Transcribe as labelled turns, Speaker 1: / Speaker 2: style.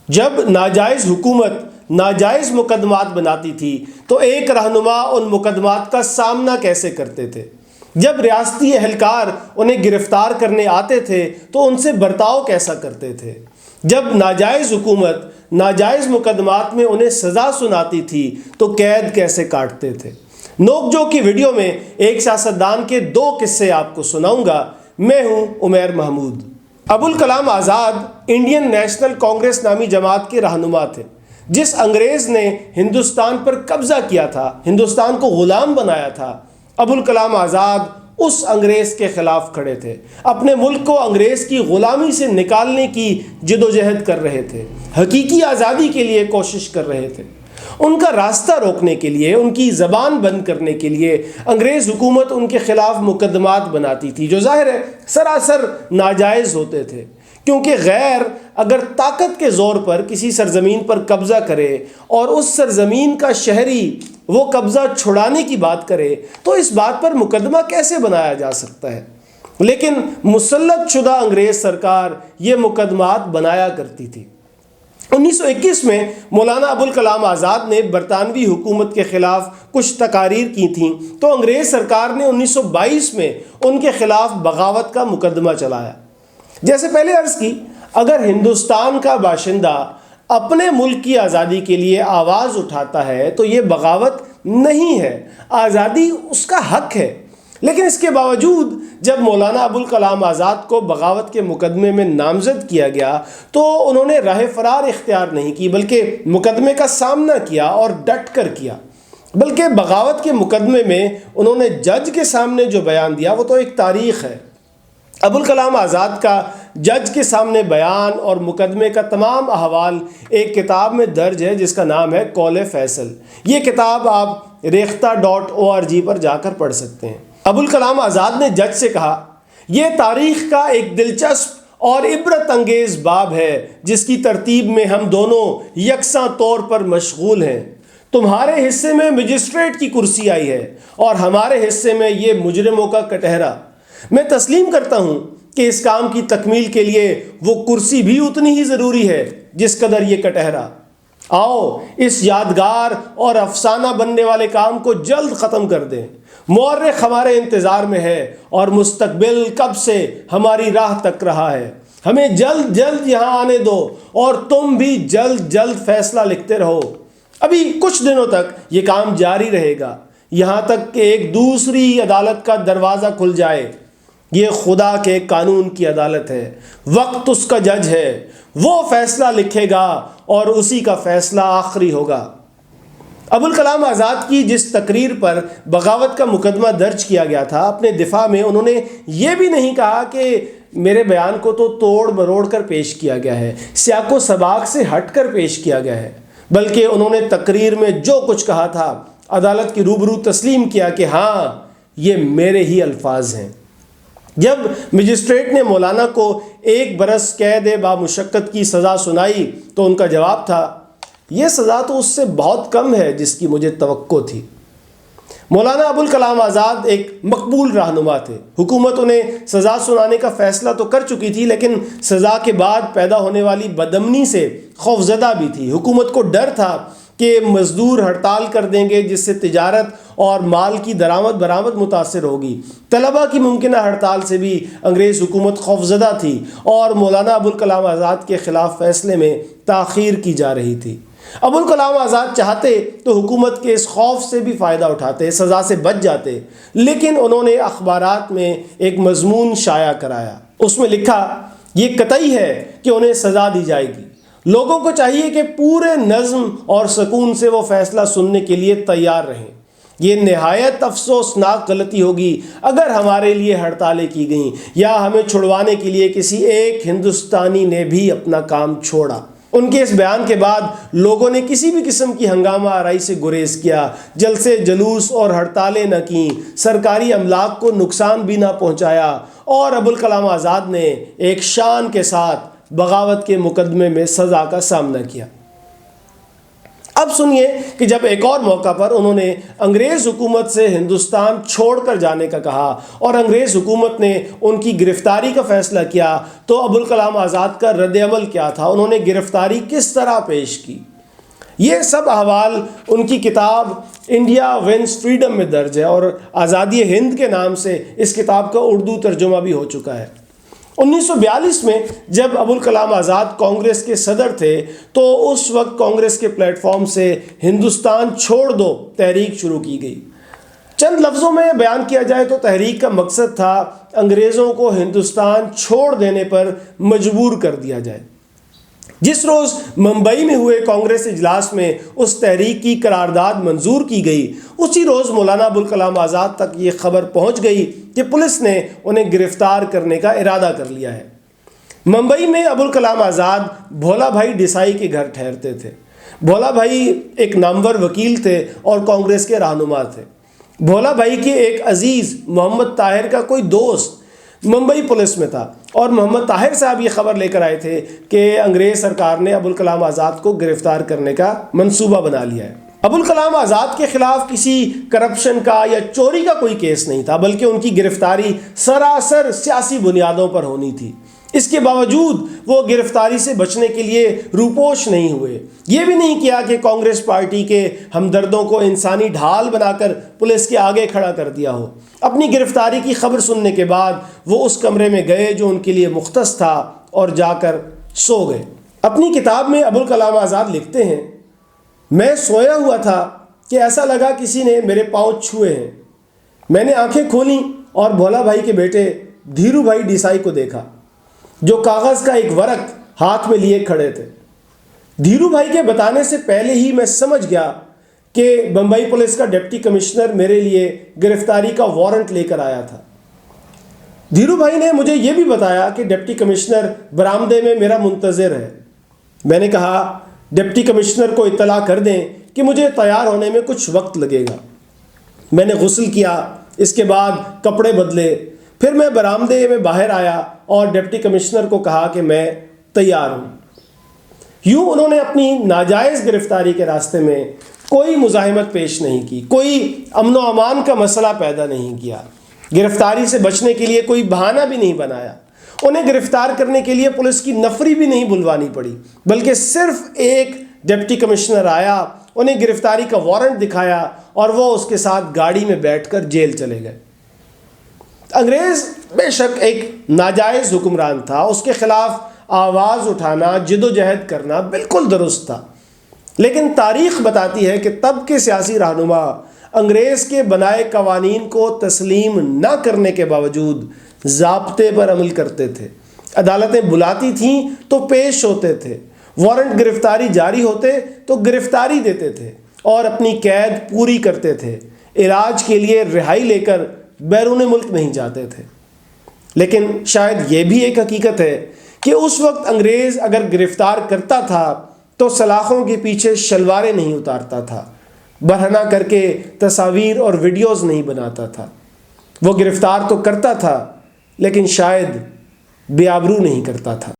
Speaker 1: جب ناجائز حکومت ناجائز مقدمات بناتی تھی تو ایک رہنما ان مقدمات کا سامنا کیسے کرتے تھے؟ جب ریاستی اہلکار انہیں گرفتار کرنے آتے تھے تو ان سے برتاؤ کیسا کرتے تھے؟ جب ناجائز حکومت ناجائز مقدمات میں انہیں سزا سناتی تھی تو قید کیسے کاٹتے تھے؟ نوک جھوک کی ویڈیو میں ایک سیاستدان کے 2 قصے آپ کو سناؤں گا۔ میں ہوں عمیر محمود۔ ابوالکلام آزاد انڈین نیشنل کانگریس نامی جماعت کے رہنما تھے۔ جس انگریز نے ہندوستان پر قبضہ کیا تھا، ہندوستان کو غلام بنایا تھا، ابوالکلام آزاد اس انگریز کے خلاف کھڑے تھے، اپنے ملک کو انگریز کی غلامی سے نکالنے کی جدوجہد کر رہے تھے، حقیقی آزادی کے لیے کوشش کر رہے تھے۔ ان کا راستہ روکنے کے لیے، ان کی زبان بند کرنے کے لیے انگریز حکومت ان کے خلاف مقدمات بناتی تھی جو ظاہر ہے سراسر ناجائز ہوتے تھے، کیونکہ غیر اگر طاقت کے زور پر کسی سرزمین پر قبضہ کرے اور اس سرزمین کا شہری وہ قبضہ چھڑانے کی بات کرے تو اس بات پر مقدمہ کیسے بنایا جا سکتا ہے؟ لیکن مسلط شدہ انگریز سرکار یہ مقدمات بنایا کرتی تھی۔ 1921 میں مولانا ابوالکلام آزاد نے برطانوی حکومت کے خلاف کچھ تقاریر کی تھیں تو انگریز سرکار نے 1922 میں ان کے خلاف بغاوت کا مقدمہ چلایا۔ جیسے پہلے عرض کی، اگر ہندوستان کا باشندہ اپنے ملک کی آزادی کے لیے آواز اٹھاتا ہے تو یہ بغاوت نہیں ہے، آزادی اس کا حق ہے۔ لیکن اس کے باوجود جب مولانا ابوالکلام آزاد کو بغاوت کے مقدمے میں نامزد کیا گیا تو انہوں نے راہ فرار اختیار نہیں کی، بلکہ مقدمے کا سامنا کیا اور ڈٹ کر کیا۔ بلکہ بغاوت کے مقدمے میں انہوں نے جج کے سامنے جو بیان دیا وہ تو ایک تاریخ ہے۔ ابوالکلام آزاد کا جج کے سامنے بیان اور مقدمے کا تمام احوال ایک کتاب میں درج ہے جس کا نام ہے قول فیصل۔ یہ کتاب آپ ریختہ.org پر جا کر پڑھ سکتے ہیں۔ ابوالکلام آزاد نے جج سے کہا، یہ تاریخ کا ایک دلچسپ اور عبرت انگیز باب ہے جس کی ترتیب میں ہم دونوں یکساں طور پر مشغول ہیں۔ تمہارے حصے میں مجسٹریٹ کی کرسی آئی ہے اور ہمارے حصے میں یہ مجرموں کا کٹہرا۔ میں تسلیم کرتا ہوں کہ اس کام کی تکمیل کے لیے وہ کرسی بھی اتنی ہی ضروری ہے جس قدر یہ کٹہرا۔ آؤ اس یادگار اور افسانہ بننے والے کام کو جلد ختم کر دیں۔ مورخ ہمارے انتظار میں ہے اور مستقبل کب سے ہماری راہ تک رہا ہے۔ ہمیں جلد جلد یہاں آنے دو اور تم بھی جلد جلد فیصلہ لکھتے رہو۔ ابھی کچھ دنوں تک یہ کام جاری رہے گا یہاں تک کہ ایک دوسری عدالت کا دروازہ کھل جائے۔ یہ خدا کے قانون کی عدالت ہے، وقت اس کا جج ہے، وہ فیصلہ لکھے گا اور اسی کا فیصلہ آخری ہوگا۔ ابوالکلام آزاد کی جس تقریر پر بغاوت کا مقدمہ درج کیا گیا تھا، اپنے دفاع میں انہوں نے یہ بھی نہیں کہا کہ میرے بیان کو تو توڑ مروڑ کر پیش کیا گیا ہے، سیاق و سباق سے ہٹ کر پیش کیا گیا ہے، بلکہ انہوں نے تقریر میں جو کچھ کہا تھا عدالت کی روبرو تسلیم کیا کہ ہاں یہ میرے ہی الفاظ ہیں۔ جب مجسٹریٹ نے مولانا کو 1 برس قید بامشقت کی سزا سنائی تو ان کا جواب تھا، یہ سزا تو اس سے بہت کم ہے جس کی مجھے توقع تھی۔ مولانا ابوالکلام آزاد ایک مقبول رہنما تھے۔ حکومت انہیں سزا سنانے کا فیصلہ تو کر چکی تھی لیکن سزا کے بعد پیدا ہونے والی بدامنی سے خوفزدہ بھی تھی۔ حکومت کو ڈر تھا کہ مزدور ہڑتال کر دیں گے جس سے تجارت اور مال کی درآمد برآمد متاثر ہوگی۔ طلباء کی ممکنہ ہڑتال سے بھی انگریز حکومت خوفزدہ تھی اور مولانا ابوالکلام آزاد کے خلاف فیصلے میں تاخیر کی جا رہی تھی۔ ابوالکلام آزاد چاہتے تو حکومت کے اس خوف سے بھی فائدہ اٹھاتے، سزا سے بچ جاتے، لیکن انہوں نے اخبارات میں ایک مضمون شائع کرایا۔ اس میں لکھا، یہ قطعی ہے کہ انہیں سزا دی جائے گی۔ لوگوں کو چاہیے کہ پورے نظم اور سکون سے وہ فیصلہ سننے کے لیے تیار رہیں۔ یہ نہایت افسوسناک غلطی ہوگی اگر ہمارے لیے ہڑتالیں کی گئیں یا ہمیں چھڑوانے کے لیے کسی ایک ہندوستانی نے بھی اپنا کام چھوڑا۔ ان کے اس بیان کے بعد لوگوں نے کسی بھی قسم کی ہنگامہ آرائی سے گریز کیا، جلسے جلوس اور ہڑتالیں نہ کیں، سرکاری املاک کو نقصان بھی نہ پہنچایا اور ابوالکلام آزاد نے ایک شان کے ساتھ بغاوت کے مقدمے میں سزا کا سامنا کیا۔ اب سنیے کہ جب ایک اور موقع پر انہوں نے انگریز حکومت سے ہندوستان چھوڑ کر جانے کا کہا اور انگریز حکومت نے ان کی گرفتاری کا فیصلہ کیا تو ابوالکلام آزاد کا رد عمل کیا تھا، انہوں نے گرفتاری کس طرح پیش کی، یہ سب احوال ان کی کتاب انڈیا ونس فریڈم میں درج ہے، اور آزادی ہند کے نام سے اس کتاب کا اردو ترجمہ بھی ہو چکا ہے۔ 1942 میں جب ابوالکلام آزاد کانگریس کے صدر تھے تو اس وقت کانگریس کے پلیٹ فارم سے ہندوستان چھوڑ دو تحریک شروع کی گئی۔ چند لفظوں میں بیان کیا جائے تو تحریک کا مقصد تھا انگریزوں کو ہندوستان چھوڑ دینے پر مجبور کر دیا جائے۔ جس روز ممبئی میں ہوئے کانگریس اجلاس میں اس تحریک کی قرارداد منظور کی گئی، اسی روز مولانا ابوالکلام آزاد تک یہ خبر پہنچ گئی کہ پولیس نے انہیں گرفتار کرنے کا ارادہ کر لیا ہے۔ ممبئی میں ابوالکلام آزاد بھولا بھائی دیسائی کے گھر ٹھہرتے تھے۔ بھولا بھائی ایک نامور وکیل تھے اور کانگریس کے رہنما تھے۔ بھولا بھائی کے ایک عزیز محمد طاہر کا کوئی دوست ممبئی پولیس میں تھا، اور محمد طاہر صاحب یہ خبر لے کر آئے تھے کہ انگریز سرکار نے ابوالکلام آزاد کو گرفتار کرنے کا منصوبہ بنا لیا ہے۔ ابوالکلام آزاد کے خلاف کسی کرپشن کا یا چوری کا کوئی کیس نہیں تھا، بلکہ ان کی گرفتاری سراسر سیاسی بنیادوں پر ہونی تھی۔ اس کے باوجود وہ گرفتاری سے بچنے کے لیے روپوش نہیں ہوئے، یہ بھی نہیں کیا کہ کانگریس پارٹی کے ہمدردوں کو انسانی ڈھال بنا کر پولیس کے آگے کھڑا کر دیا ہو۔ اپنی گرفتاری کی خبر سننے کے بعد وہ اس کمرے میں گئے جو ان کے لیے مختص تھا اور جا کر سو گئے۔ اپنی کتاب میں ابوالکلام آزاد لکھتے ہیں، میں سویا ہوا تھا کہ ایسا لگا کسی نے میرے پاؤں چھوئے ہیں۔ میں نے آنکھیں کھولیں اور بھولا بھائی کے بیٹے دھیرو بھائی دیسائی کو دیکھا جو کاغذ کا ایک ورق ہاتھ میں لیے کھڑے تھے۔ دھیرو بھائی کے بتانے سے پہلے ہی میں سمجھ گیا کہ بمبئی پولیس کا ڈپٹی کمشنر میرے لیے گرفتاری کا وارنٹ لے کر آیا تھا۔ دھیرو بھائی نے مجھے یہ بھی بتایا کہ ڈپٹی کمشنر برآمدے میں میرا منتظر ہے۔ میں نے کہا ڈپٹی کمشنر کو اطلاع کر دیں کہ مجھے تیار ہونے میں کچھ وقت لگے گا۔ میں نے غسل کیا، اس کے بعد کپڑے بدلے، پھر میں برآمدے میں باہر آیا اور ڈپٹی کمشنر کو کہا کہ میں تیار ہوں۔ یوں انہوں نے اپنی ناجائز گرفتاری کے راستے میں کوئی مزاحمت پیش نہیں کی، کوئی امن و امان کا مسئلہ پیدا نہیں کیا، گرفتاری سے بچنے کے لیے کوئی بہانہ بھی نہیں بنایا۔ انہیں گرفتار کرنے کے لیے پولیس کی نفری بھی نہیں بلوانی پڑی، بلکہ صرف ایک ڈپٹی کمشنر آیا، انہیں گرفتاری کا وارنٹ دکھایا اور وہ اس کے ساتھ گاڑی میں بیٹھ کر جیل چلے گئے۔ انگریز بے شک ایک ناجائز حکمران تھا، اس کے خلاف آواز اٹھانا، جد و جہد کرنا بالکل درست تھا، لیکن تاریخ بتاتی ہے کہ تب کے سیاسی رہنما انگریز کے بنائے قوانین کو تسلیم نہ کرنے کے باوجود ضابطے پر عمل کرتے تھے۔ عدالتیں بلاتی تھیں تو پیش ہوتے تھے، وارنٹ گرفتاری جاری ہوتے تو گرفتاری دیتے تھے اور اپنی قید پوری کرتے تھے، علاج کے لیے رہائی لے کر بیرون ملک نہیں جاتے تھے۔ لیکن شاید یہ بھی ایک حقیقت ہے کہ اس وقت انگریز اگر گرفتار کرتا تھا تو سلاخوں کے پیچھے شلواریں نہیں اتارتا تھا، برہنہ کر کے تصاویر اور ویڈیوز نہیں بناتا تھا۔ وہ گرفتار تو کرتا تھا لیکن شاید بے آبرو نہیں کرتا تھا۔